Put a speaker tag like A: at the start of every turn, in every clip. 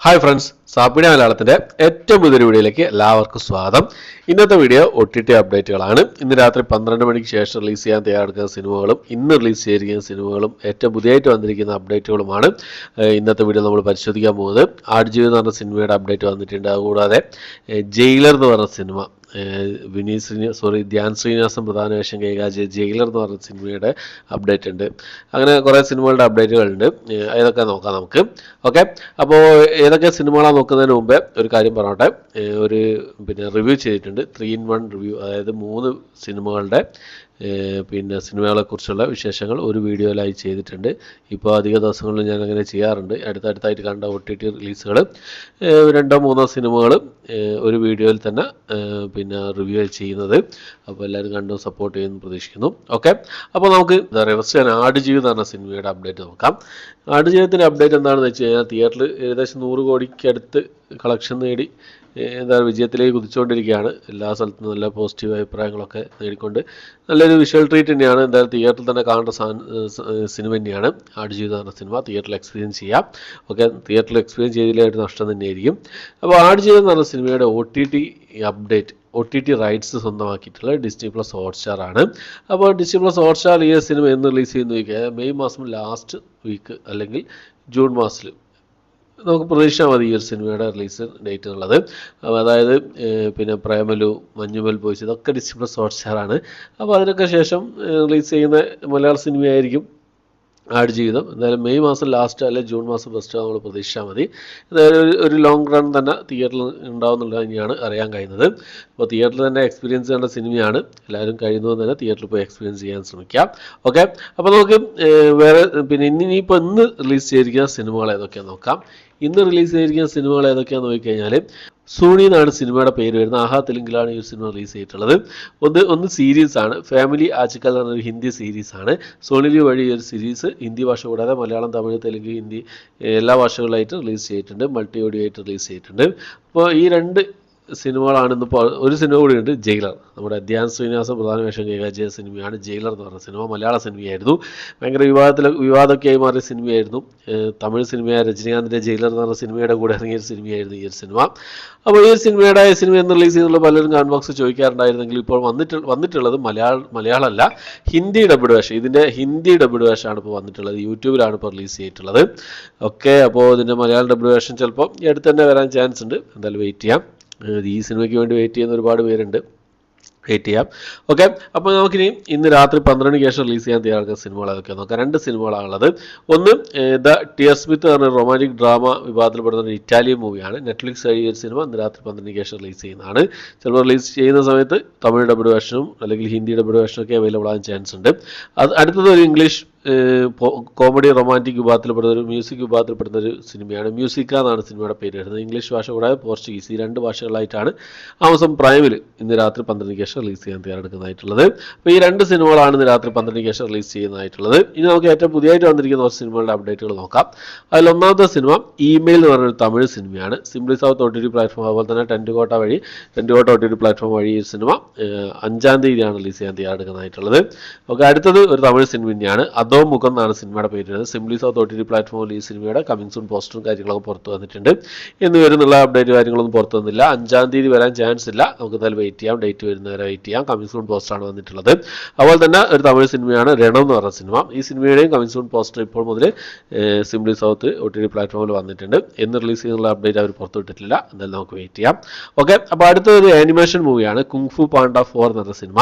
A: Hi friends, സാപ്പിടി മലയാളത്തിന്റെ ഏറ്റവും പുതിയൊരു വീഡിയോയിലേക്ക് എല്ലാവർക്കും സ്വാഗതം. ഇന്നത്തെ വീഡിയോ OTT അപ്ഡേറ്റുകളാണ്. ഇന്ന് രാത്രി 12 മണിക്ക് ശേഷം റിലീസ് ചെയ്യാൻ തയ്യാറെടുക്കുന്ന സിനിമകളും ഇന്ന് റിലീസ് ചെയ്തിരിക്കുന്ന സിനിമകളും ഏറ്റവും പുതിയതായിട്ട് വന്നിരിക്കുന്ന അപ്ഡേറ്റുകളുമാണ് ഇന്നത്തെ വീഡിയോ നമ്മൾ പരിശോധിക്കാൻ പോകുന്നത്. ആടുജീവിതം എന്ന് പറഞ്ഞ സിനിമയുടെ അപ്ഡേറ്റ് വന്നിട്ടുണ്ട്. അതുകൂടാതെ ജയിലർ എന്ന് പറഞ്ഞ സിനിമ ധ്യാൻ ശ്രീനിവാസൻ പ്രധാന വേഷം കൈകാര്യം ചെയ്ത ജയിലർ എന്ന് പറഞ്ഞ സിനിമയുടെ അപ്ഡേറ്റ് ഉണ്ട്. അങ്ങനെ കുറേ സിനിമകളുടെ അപ്ഡേറ്റുകളുണ്ട്. ഏതൊക്കെ നോക്കാം നമുക്ക്. ഓക്കെ, അപ്പോൾ ഏതൊക്കെ സിനിമകളാണ് നോക്കുന്നതിന് മുമ്പേ ഒരു കാര്യം പറഞ്ഞോട്ടെ. ഒരു റിവ്യൂ ചെയ്തിട്ടുണ്ട്, 3-in-1 റിവ്യൂ. അതായത് 3 സിനിമകളുടെ സിനിമകളെക്കുറിച്ചുള്ള വിശേഷങ്ങൾ ഒരു വീഡിയോയിലായി ചെയ്തിട്ടുണ്ട്. ഇപ്പോൾ അധിക ദിവസങ്ങളിൽ ഞാൻ അങ്ങനെ ചെയ്യാറുണ്ട്. അടുത്തടുത്തായിട്ട് കണ്ട OTT റിലീസുകൾ 2-3 സിനിമകൾ ഒരു വീഡിയോയിൽ തന്നെ റിവ്യൂ ചെയ്യുന്നത്. അപ്പോൾ എല്ലാവരും കണ്ടും സപ്പോർട്ട് ചെയ്യുമെന്ന് പ്രതീക്ഷിക്കുന്നു. ഓക്കെ, അപ്പോൾ നമുക്ക് ആടുജീവിതം എന്ന സിനിമയുടെ അപ്ഡേറ്റ് നോക്കാം. ആടുജീവിതത്തിൻ്റെ അപ്ഡേറ്റ് എന്താണെന്ന് വെച്ച് കഴിഞ്ഞാൽ തിയേറ്ററിൽ ഏകദേശം 100 കോടിക്ക് അടുത്ത് കളക്ഷൻ നേടി വിജയത്തിലേക്ക് കുതിച്ചുകൊണ്ടിരിക്കുകയാണ്. എല്ലാ സ്ഥലത്തും നല്ല പോസിറ്റീവ് അഭിപ്രായങ്ങളൊക്കെ നേടിക്കൊണ്ട് നല്ലൊരു വിഷ്വൽ ട്രീറ്റ് തന്നെയാണ്. എന്തായാലും തിയേറ്ററിൽ തന്നെ കാണേണ്ട സിനിമ തന്നെയാണ് ആടുജീവിതം എന്ന സിനിമ. തിയേറ്ററിൽ എക്സ്പീരിയൻസ് ചെയ്യാം. ഓക്കെ, തിയേറ്ററിൽ എക്സ്പീരിയൻസ് ചെയ്തില്ലായിട്ട് നഷ്ടം തന്നെയായിരിക്കും. അപ്പോൾ ആടുജീവിതം എന്ന് പറഞ്ഞ സിനിമയുടെ OTT അപ്ഡേറ്റ്, OTT റൈറ്റ്സ് സ്വന്തമാക്കിയിട്ടുള്ള Disney+ ഹോട്ട്സ്റ്റാർ ആണ്. അപ്പോൾ Disney+ ഹോട്ട്സ്റ്റാർ ഈ സിനിമ എന്ന് റിലീസ് ചെയ്യുന്ന ചോദിക്കുക, മെയ് മാസം ലാസ്റ്റ് വീക്ക് അല്ലെങ്കിൽ ജൂൺ മാസത്തിൽ നമുക്ക് പ്രതീക്ഷിച്ചാൽ മതി ഈ ഒരു സിനിമയുടെ റിലീസ് ഡേറ്റ് എന്നുള്ളത്. അതായത് പ്രേമലു, മഞ്ഞുമൽ ബോയ്സ് ഇതൊക്കെ Disney+ ഹോട്ട്സ്റ്റാർ ആണ്. അപ്പോൾ അതിനൊക്കെ ശേഷം റിലീസ് ചെയ്യുന്ന മലയാള സിനിമയായിരിക്കും ആടുജീവിതം. എന്തായാലും മെയ് മാസം ലാസ്റ്റ് അല്ലെങ്കിൽ ജൂൺ മാസം ഫസ്റ്റ് നമ്മൾ പ്രതീക്ഷിച്ചാൽ മതി. എന്തായാലും ഒരു ലോങ് റൺ തന്നെ തിയേറ്ററിൽ ഉണ്ടാവുന്നുള്ളത് തന്നെയാണ് അറിയാൻ കഴിയുന്നത്. അപ്പോൾ തിയേറ്ററിൽ തന്നെ എക്സ്പീരിയൻസ് ചെയ്യേണ്ട സിനിമയാണ്. എല്ലാവരും കഴിയുന്നത് തന്നെ തിയേറ്ററിൽ പോയി എക്സ്പീരിയൻസ് ചെയ്യാൻ ശ്രമിക്കാം. ഓക്കെ, അപ്പോൾ നമുക്ക് വേറെ ഇനിയിപ്പോൾ ഇന്ന് റിലീസ് ചെയ്തിരിക്കുന്ന സിനിമകൾ ഏതൊക്കെയാണെന്ന് നോക്കാം. ഇന്ന് റിലീസ് ചെയ്തിരിക്കുന്ന സിനിമകൾ ഏതൊക്കെയാണെന്ന് നോക്കിക്കഴിഞ്ഞാൽ സൂണി എന്നാണ് സിനിമയുടെ പേര് വരുന്നത്. ആഹാ തെലുങ്കിലാണ് ഈ സിനിമ റിലീസ് ചെയ്തിട്ടുള്ളത്. ഒന്ന് സീരീസാണ്, ഫാമിലി ആജിക്കൽ എന്ന് പറഞ്ഞൊരു ഹിന്ദി സീരീസാണ്. സോണി ലീവ് വഴി ഈ ഒരു സീരീസ് ഹിന്ദി ഭാഷ കൂടാതെ മലയാളം, തമിഴ്, തെലുങ്ക്, ഹിന്ദി എല്ലാ ഭാഷകളിലായിട്ട് റിലീസ് ചെയ്തിട്ടുണ്ട്. മൾട്ടി ഓഡിയോ ആയിട്ട് റിലീസ് ചെയ്തിട്ടുണ്ട്. അപ്പോൾ ഈ 2 സിനിമകളാണ് ഇന്നിപ്പോൾ. ഒരു സിനിമ കൂടിയുണ്ട്, ജയിലർ. നമ്മുടെ ധ്യാൻ ശ്രീനിവാസൻ പ്രധാന വേഷം കൈകാര്യം ചെയ്ത സിനിമയാണ് ജയിലർ എന്ന് പറഞ്ഞ സിനിമ. മലയാള സിനിമയായിരുന്നു. ഭയങ്കര വിവാദമൊക്കെയായി മാറിയ സിനിമയായിരുന്നു. തമിഴ് സിനിമയായ രജനീകാന്തിൻ്റെ ജയിലർ എന്ന് പറഞ്ഞ സിനിമയുടെ കൂടെ ഇറങ്ങിയ സിനിമയായിരുന്നു ഈ ഒരു സിനിമ. അപ്പോൾ ഈ സിനിമ എന്ന് റിലീസ് ചെയ്യുന്നുള്ള പലരും കമന്റ് ബോക്സ് ചോദിക്കാറുണ്ടായിരുന്നെങ്കിൽ ഇപ്പോൾ വന്നിട്ടുള്ളത് മലയാളമല്ല, ഹിന്ദി ഡബ്ഡ് വേഷം. ഇതിൻ്റെ ഹിന്ദി ഡബ്ഡ് വേഷമാണ് ഇപ്പോൾ വന്നിട്ടുള്ളത്. യൂട്യൂബിലാണ് ഇപ്പോൾ റിലീസ് ചെയ്തിട്ടുള്ളത്. ഓക്കെ, അപ്പോൾ ഇതിൻ്റെ മലയാളം ഡബ്ഡ് വേഷം ചിലപ്പോൾ ഈ അടുത്ത് തന്നെ വരാൻ ചാൻസ് ഉണ്ട്. എന്തായാലും വെയിറ്റ് ചെയ്യാം. ഈ സിനിമയ്ക്ക് വേണ്ടി വെയിറ്റ് ചെയ്യുന്ന ഒരുപാട് പേരുണ്ട്. വെയിറ്റ് ചെയ്യാം. ഓക്കെ, അപ്പോൾ നമുക്കിനി ഇന്ന് രാത്രി 12 മണിക്ക് ശേഷം റിലീസ് ചെയ്യാൻ തയ്യാറെടുക്കുന്ന സിനിമകൾ അതൊക്കെ നോക്കാം. 2 സിനിമകളാണുള്ളത്. ഒന്ന് ദ ടിയർ സ്മിത്ത് പറഞ്ഞ റൊമാൻറ്റിക് ഡ്രാമ വിഭാഗത്തിൽപ്പെടുന്ന ഒരു ഇറ്റാലിയൻ മൂവിയാണ്. നെറ്റ്ഫ്ലിക്സ് വഴി ഒരു സിനിമ ഇന്ന് രാത്രി 12 മണിക്ക് ശേഷം റിലീസ് ചെയ്യുന്നതാണ്. ചിലപ്പോൾ റിലീസ് ചെയ്യുന്ന സമയത്ത് തമിഴ് ഡബ്ഡ് വേർഷനും അല്ലെങ്കിൽ ഹിന്ദി ഡബ്ഡ് വേർഷനൊക്കെ അവൈലബിൾ ആകാൻ ചാൻസ് ഉണ്ട്. അടുത്തത് ഒരു ഇംഗ്ലീഷ് കോമഡി റൊമാൻറ്റിക് വിഭാഗത്തിൽപ്പെടുന്ന ഒരു മ്യൂസിക് വിഭാഗത്തിൽപ്പെടുന്ന ഒരു സിനിമയാണ്. മ്യൂസിക്ക എന്നാണ് സിനിമയുടെ പേര് വരുന്നത്. ഇംഗ്ലീഷ് ഭാഷ കൂടാതെ പോർച്ചുഗീസ്, ഈ 2 ഭാഷകളായിട്ടാണ് ആമസോൺ പ്രൈമിൽ ഇന്ന് രാത്രി 12 മണിക്ക് ശേഷം റിലീസ് ചെയ്യാൻ തയ്യാറെടുക്കുന്നതായിട്ടുള്ളത്. അപ്പോൾ ഈ 2 സിനിമകളാണ് ഇന്ന് രാത്രി 12 മണിക്ക് ശേഷം റിലീസ് ചെയ്യുന്നതായിട്ടുള്ളത്. ഇനി നമുക്ക് ഏറ്റവും പുതിയതായിട്ട് വന്നിരിക്കുന്ന കുറച്ച് സിനിമകളുടെ അപ്ഡേറ്റുകൾ നോക്കാം. അതിൽ ഒന്നാമത്തെ സിനിമ ഇമെയിൽ എന്ന് പറഞ്ഞൊരു തമിഴ് സിനിമയാണ്. സിംപ്ലി സൗത്ത് OTT പ്ലാറ്റ്ഫോം, അതുപോലെ തന്നെ ടെൻറ്റുകോട്ട OTT പ്ലാറ്റ്ഫോം വഴി ഈ സിനിമ 5-ാം തീയതിയാണ് റിലീസ് ചെയ്യാൻ തയ്യാറെടുക്കുന്നതായിട്ടുള്ളത്. ഓക്കെ, അടുത്തത് ഒരു തമിഴ് സിനിമ തന്നെയാണ്. അതോ മുഖം എന്നാണ് സിനിമയുടെ പേര് വരുന്നത്. സിംപ്ലി സൗത്ത് OTT പ്ലാറ്റ്ഫോമിൽ ഈ സിനിമയുടെ കമ്മിങ് സൂൺ പോസ്റ്ററും കാര്യങ്ങളൊക്കെ പുറത്തു വന്നിട്ടുണ്ട്. എന്ന് വരുന്നുള്ള അപ്ഡേറ്റ് കാര്യങ്ങളൊന്നും പുറത്തു വന്നില്ല. 5-ാം തീയതി വരാൻ ചാൻസ് ഇല്ല. നമുക്ക് എന്തായാലും വെയിറ്റ് ചെയ്യാം. ഡേറ്റ് വരുന്നവരെ വെയിറ്റ് ചെയ്യാം. കമ്മിങ് സൂൺ പോസ്റ്ററാണ് വന്നിട്ടുള്ളത്. അതുപോലെ തന്നെ ഒരു തമിഴ് സിനിമയാണ് രണം എന്ന് പറഞ്ഞ സിനിമ. ഈ സിനിമയുടെയും കമ്മിങ് സൂൺ പോസ്റ്റർ ഇപ്പോൾ മുതൽ സിംപ്ലി സൗത്ത് OTT പ്ലാറ്റ്ഫോമിൽ വന്നിട്ടുണ്ട്. എന്ന് റിലീസ് ചെയ്യുന്നുള്ള അപ്ഡേറ്റ് അവർ പുറത്തുവിട്ടിട്ടില്ല. എന്തായാലും നമുക്ക് വെയിറ്റ് ചെയ്യാം. ഓക്കെ, അപ്പോൾ അടുത്തൊരു ആനിമേഷൻ മൂവിയാണ് കുങ്ഫു പാണ്ട 4 എന്ന് പറഞ്ഞ സിനിമ.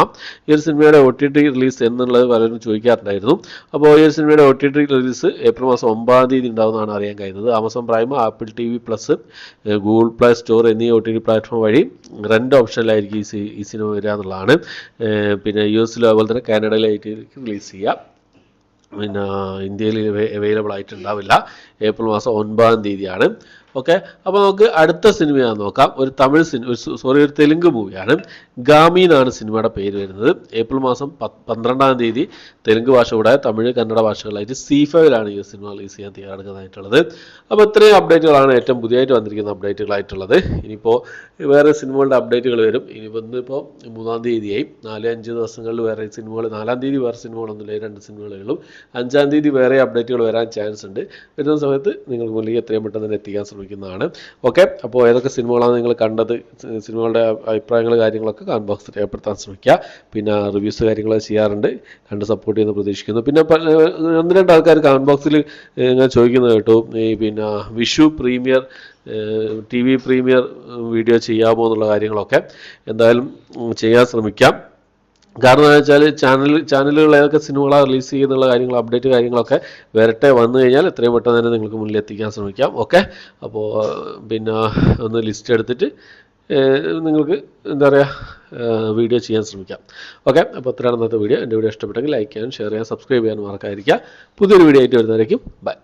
A: ഈ ഒരു സിനിമയുടെ OTT റിലീസ് എന്നുള്ളത് പലരും ചോദിക്കാറുണ്ടായിരുന്നു. അപ്പോൾ ഈ സിനിമയുടെ OTT റിലീസ് ഏപ്രിൽ മാസം 9-ാം തീയതി ഉണ്ടാവുന്നതാണ് അറിയാൻ കഴിയുന്നത്. Amazon prime, apple TV+, Google play store എന്നീ OTT പ്ലാറ്റ്ഫോം വഴി 2 ഓപ്ഷനിലായിരിക്കും ഈ സിനിമ വരിക എന്നുള്ളതാണ്. US അതുപോലെ തന്നെ കാനഡയിലായിട്ട് റിലീസ് ചെയ്യാം. ഇന്ത്യയിൽ അവൈലബിൾ ആയിട്ടുണ്ടാവില്ല. ഏപ്രിൽ മാസം 9-ാം തീയതിയാണ്. ഓക്കെ, അപ്പോൾ നമുക്ക് അടുത്ത സിനിമയാണെന്ന് നോക്കാം. ഒരു ഒരു തെലുങ്ക് മൂവിയാണ്. ഗാമി എന്നാണ് സിനിമയുടെ പേര് വരുന്നത്. ഏപ്രിൽ മാസം 12-ാം തീയതി തെലുങ്ക് ഭാഷ കൂടാതെ തമിഴ്, കന്നഡ ഭാഷകളായിട്ട് C5-ലാണ് ഈ സിനിമ റിലീസ് ചെയ്യാൻ തയ്യാറെടുക്കുന്നതായിട്ടുള്ളത്. അപ്പോൾ ഇത്രയും അപ്ഡേറ്റുകളാണ് ഏറ്റവും പുതിയതായിട്ട് വന്നിരിക്കുന്ന അപ്ഡേറ്റുകളായിട്ടുള്ളത്. ഇനിയിപ്പോൾ വേറെ സിനിമകളുടെ അപ്ഡേറ്റുകൾ വരും. ഇന്നിപ്പോൾ 3-ാം തീയതിയായി. 4-5 ദിവസങ്ങളിൽ വേറെ സിനിമകൾ, 4-ാം തീയതി വേറെ സിനിമകളൊന്നുമില്ല, 2 സിനിമകളേ ഉള്ളൂ. 5-ാം തീയതി വേറെ അപ്ഡേറ്റുകൾ വരാൻ ചാൻസ് ഉണ്ട്. വരുന്ന സമയത്ത് നിങ്ങൾക്ക് മുന്നിലേക്ക് എത്രയും പെട്ടെന്ന് തന്നെ എത്തിക്കാൻ ശ്രമിക്കുന്നതാണ്. ഓക്കെ, അപ്പോൾ ഏതൊക്കെ സിനിമകളാണ് നിങ്ങൾ കണ്ടത്, സിനിമകളുടെ അഭിപ്രായങ്ങൾ കാര്യങ്ങളൊക്കെ കമൻറ്റ് ബോക്സിൽ രേഖപ്പെടുത്താൻ ശ്രമിക്കുക. പിന്നെ റിവ്യൂസ് കാര്യങ്ങൾ ചെയ്യാറുണ്ട്, കണ്ട് സപ്പോർട്ട് ചെയ്യുന്ന പ്രതീക്ഷിക്കുന്നു. പിന്നെ 1-2 ആൾക്കാർ കമൻറ്റ് ബോക്സിൽ ഞാൻ ചോദിക്കുന്നത് കേട്ടു, ഈ പിന്നെ Vishu premier TV premier video ചെയ്യാമോ എന്നുള്ള കാര്യങ്ങളൊക്കെ. എന്തായാലും ചെയ്യാൻ ശ്രമിക്കാം. കാരണം എന്താ വെച്ചാൽ ചാനലുകൾ ഏതൊക്കെ സിനിമകളാണ് റിലീസ് ചെയ്യുന്നുള്ള കാര്യങ്ങൾ, അപ്ഡേറ്റ് കാര്യങ്ങളൊക്കെ വന്നു കഴിഞ്ഞാൽ എത്രയും പെട്ടെന്ന് തന്നെ നിങ്ങൾക്ക് മുന്നിൽ എത്തിക്കാൻ ശ്രമിക്കാം. ഓക്കെ, അപ്പോൾ പിന്നെ ഒന്ന് ലിസ്റ്റ് എടുത്തിട്ട് നിങ്ങൾക്ക് എന്താ പറയുക വീഡിയോ ചെയ്യാൻ ശ്രമിക്കാം. ഓക്കെ, അപ്പോൾ അത്രയാണ് ഇന്നത്തെ വീഡിയോ. എൻ്റെ വീഡിയോ ഇഷ്ടപ്പെട്ടെങ്കിൽ ലൈക്ക് ചെയ്യാനും ഷെയർ ചെയ്യാനും സബ്സ്ക്രൈബ് ചെയ്യാനും മറക്കാതിരിക്കുക. പുതിയൊരു വീഡിയോ ആയിട്ട് വരുന്നതായിരിക്കും. ബൈ.